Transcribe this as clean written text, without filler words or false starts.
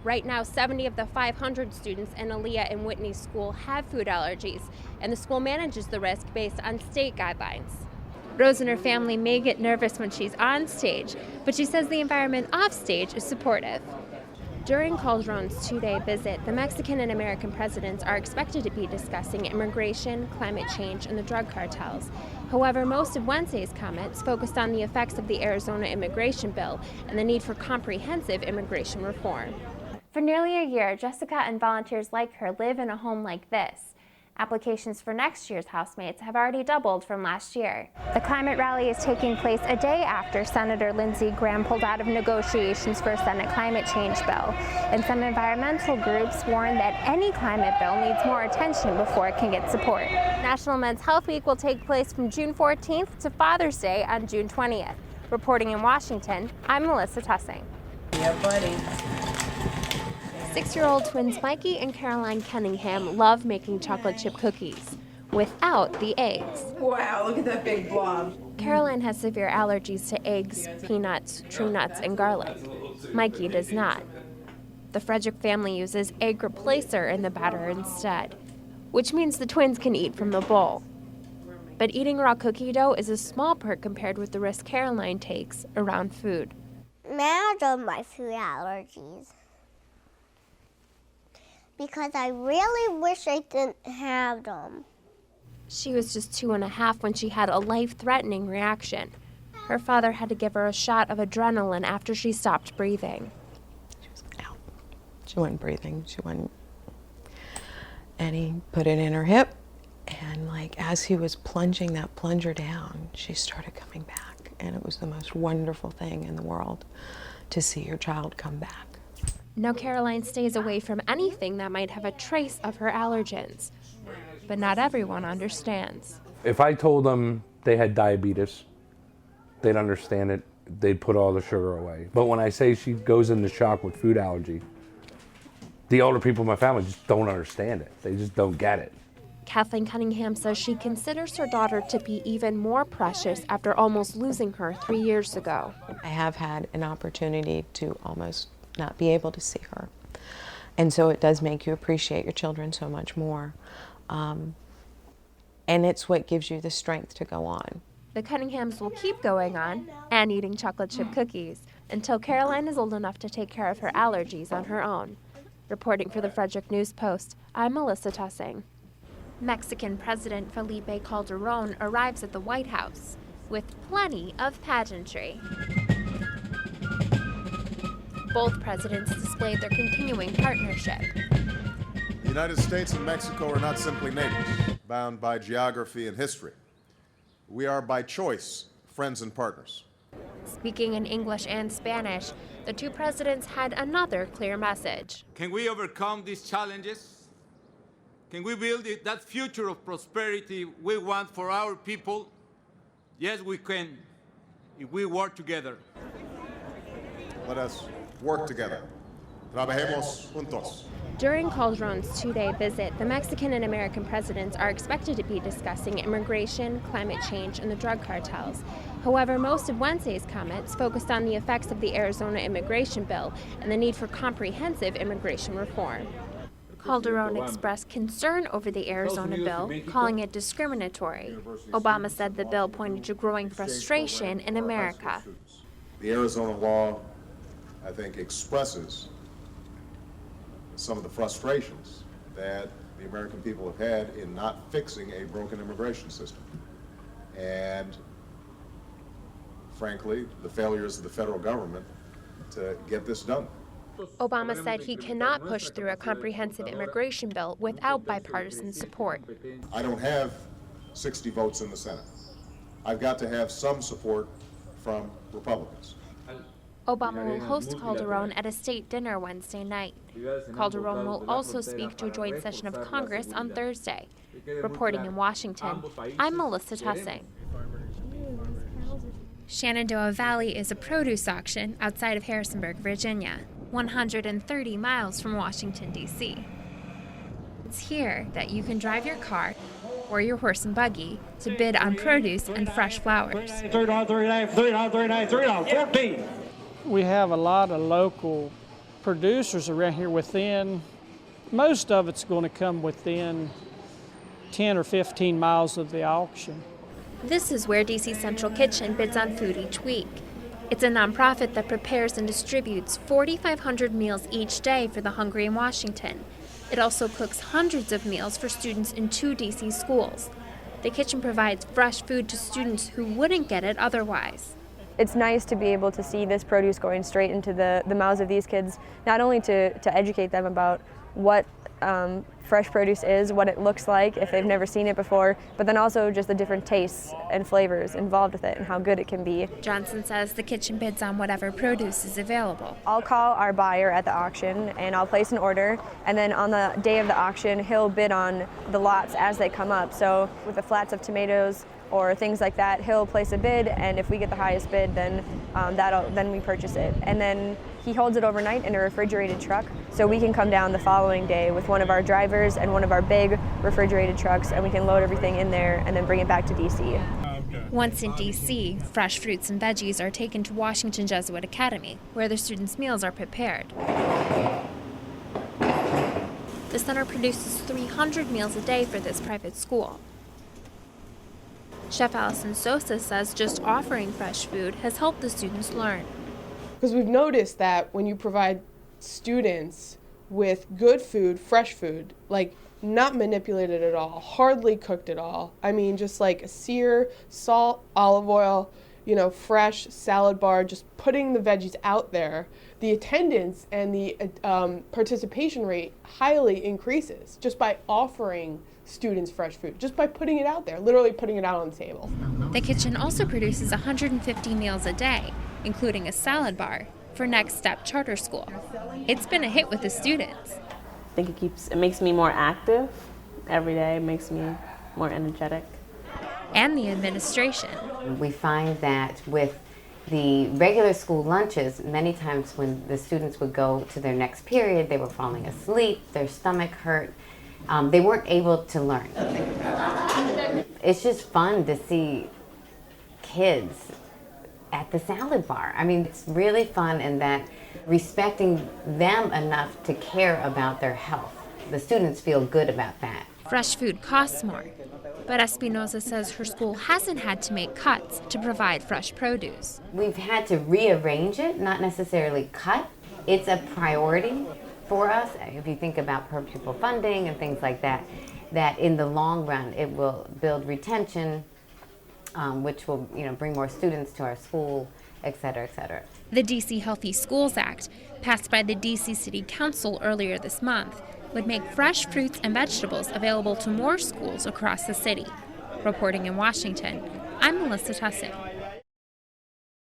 Right now, 70 of the 500 students in Aaliyah and Whitney's school have food allergies, and the school manages the risk based on state guidelines. Rose and her family may get nervous when she's on stage, but she says the environment off stage is supportive. During Calderon's two-day visit, the Mexican and American presidents are expected to be discussing immigration, climate change, and the drug cartels. However, most of Wednesday's comments focused on the effects of the Arizona immigration bill and the need for comprehensive immigration reform. For nearly a year, Jessica and volunteers like her live in a home like this. Applications for next year's housemates have already doubled from last year. The climate rally is taking place a day after Senator Lindsey Graham pulled out of negotiations for a Senate climate change bill. And some environmental groups warn that any climate bill needs more attention before it can get support. National Men's Health Week will take place from June 14th to Father's Day on June 20th. Reporting in Washington, I'm Melissa Tussing. Yeah, buddy. 6-year-old twins Mikey and Caroline Cunningham love making chocolate chip cookies without the eggs. Wow, look at that big blob. Caroline has severe allergies to eggs, peanuts, tree nuts, and garlic. Mikey does not. The Frederick family uses egg replacer in the batter instead, which means the twins can eat from the bowl. But eating raw cookie dough is a small part compared with the risk Caroline takes around food. Manage my food allergies. Because I really wish I didn't have them. She was just 2.5 when she had a life-threatening reaction. Her father had to give her a shot of adrenaline after she stopped breathing. She was out. She wasn't breathing. She wasn't. And he put it in her hip, and as he was plunging that plunger down, she started coming back. And it was the most wonderful thing in the world to see your child come back. Now Caroline stays away from anything that might have a trace of her allergens. But not everyone understands. If I told them they had diabetes, they'd understand it. They'd put all the sugar away. But when I say she goes into shock with food allergy, the older people in my family just don't understand it. They just don't get it. Kathleen Cunningham says she considers her daughter to be even more precious after almost losing her 3 years ago. I have had an opportunity to almost not be able to see her. And so it does make you appreciate your children so much more. And it's what gives you the strength to go on. The Cunninghams will keep going on and eating chocolate chip cookies until Caroline is old enough to take care of her allergies on her own. Reporting for the Frederick News Post, I'm Melissa Tussing. Mexican President Felipe Calderon arrives at the White House with plenty of pageantry. Both presidents displayed their continuing partnership. The United States and Mexico are not simply neighbors, bound by geography and history. We are, by choice, friends and partners. Speaking in English and Spanish, the two presidents had another clear message. Can we overcome these challenges? Can we build that future of prosperity we want for our people? Yes, we can, if we work together. Let us work together. Trabajemos juntos. During Calderon's two-day visit, the Mexican and American presidents are expected to be discussing immigration, climate change, and the drug cartels. However, most of Wednesday's comments focused on the effects of the Arizona immigration bill and the need for comprehensive immigration reform. Calderon expressed concern over the Arizona bill, calling it discriminatory. Obama said the bill pointed to growing frustration in America. The Arizona law, I think, expresses some of the frustrations that the American people have had in not fixing a broken immigration system. And frankly, the failures of the federal government to get this done. Obama said he cannot push through a comprehensive immigration bill without bipartisan support. I don't have 60 votes in the Senate. I've got to have some support from Republicans. Obama will host Calderon at a state dinner Wednesday night. Calderon will also speak to a joint session of Congress on Thursday. Reporting in Washington, I'm Melissa Tussing. Shenandoah Valley is a produce auction outside of Harrisonburg, Virginia, 130 miles from Washington, D.C. It's here that you can drive your car or your horse and buggy to bid on produce and fresh flowers. We have a lot of local producers around here most of it's going to come within 10 or 15 miles of the auction. This is where DC Central Kitchen bids on food each week. It's a nonprofit that prepares and distributes 4,500 meals each day for the hungry in Washington. It also cooks hundreds of meals for students in 2 DC schools. The kitchen provides fresh food to students who wouldn't get it otherwise. It's nice to be able to see this produce going straight into the mouths of these kids, not only to educate them about what fresh produce is, what it looks like if they've never seen it before, but then also just the different tastes and flavors involved with it and how good it can be. Johnson says the kitchen bids on whatever produce is available. I'll call our buyer at the auction and I'll place an order, and then on the day of the auction he'll bid on the lots as they come up. So with the flats of tomatoes or things like that, he'll place a bid, and if we get the highest bid, then then we purchase it. And then he holds it overnight in a refrigerated truck, so we can come down the following day with one of our drivers and one of our big refrigerated trucks, and we can load everything in there and then bring it back to DC. Once in DC, fresh fruits and veggies are taken to Washington Jesuit Academy, where the students' meals are prepared. The center produces 300 meals a day for this private school. Chef Allison Sosa says just offering fresh food has helped the students learn. Because we've noticed that when you provide students with good food, fresh food, like not manipulated at all, hardly cooked at all. I mean, just like a sear, salt, olive oil, fresh salad bar, just putting the veggies out there, the attendance and the participation rate highly increases just by offering students fresh food, just by putting it out there, literally putting it out on the table. The kitchen also produces 150 meals a day, including a salad bar, for Next Step Charter School. It's been a hit with the students. I think it makes me more active every day, it makes me more energetic. And the administration. We find that with the regular school lunches, many times when the students would go to their next period, they were falling asleep, their stomach hurt. They weren't able to learn. It's just fun to see kids at the salad bar. I mean, it's really fun in that respecting them enough to care about their health. The students feel good about that. Fresh food costs more, but Espinosa says her school hasn't had to make cuts to provide fresh produce. We've had to rearrange it, not necessarily cut. It's a priority for us. If you think about per pupil funding and things like that, that in the long run it will build retention, which will bring more students to our school, et cetera, et cetera. The DC Healthy Schools Act, passed by the DC City Council earlier this month, would make fresh fruits and vegetables available to more schools across the city. Reporting in Washington, I'm Melissa Tussing.